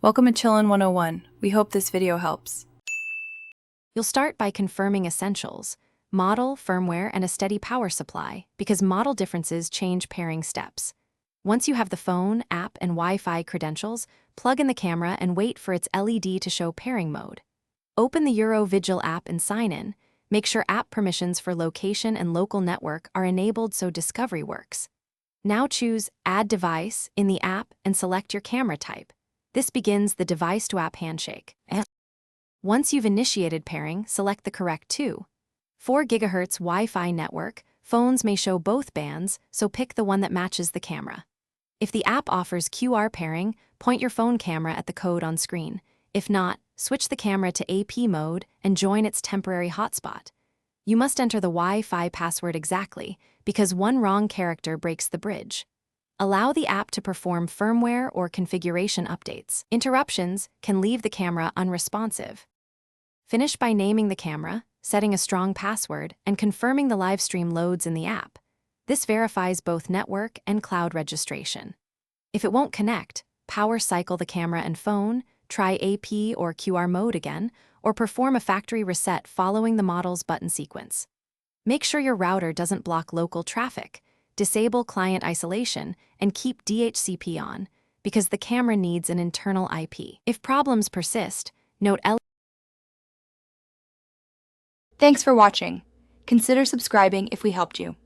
Welcome to Chillin' 101. We hope this video helps. You'll start by confirming essentials, model, firmware, and a steady power supply, because model differences change pairing steps. Once you have the phone, app, and Wi-Fi credentials, plug in the camera and wait for its LED to show pairing mode. Open the Eurovigil app and sign in. Make sure app permissions for location and local network are enabled so discovery works. Now choose Add Device in the app and select your camera type. This begins the device-to-app handshake. Once you've initiated pairing, select the correct 4 GHz Wi-Fi network. Phones may show both bands, so pick the one that matches the camera. If the app offers QR pairing, point your phone camera at the code on screen. If not, switch the camera to AP mode and join its temporary hotspot. You must enter the Wi-Fi password exactly, because one wrong character breaks the bridge. Allow the app to perform firmware or configuration updates. Interruptions can leave the camera unresponsive. Finish by naming the camera, setting a strong password, and confirming the live stream loads in the app. This verifies both network and cloud registration. If it won't connect, power cycle the camera and phone, try AP or QR mode again, or perform a factory reset following the model's button sequence. Make sure your router doesn't block local traffic. Disable client isolation, and keep DHCP on, because the camera needs an internal IP. If problems persist, note Thanks for watching. Consider subscribing if we helped you.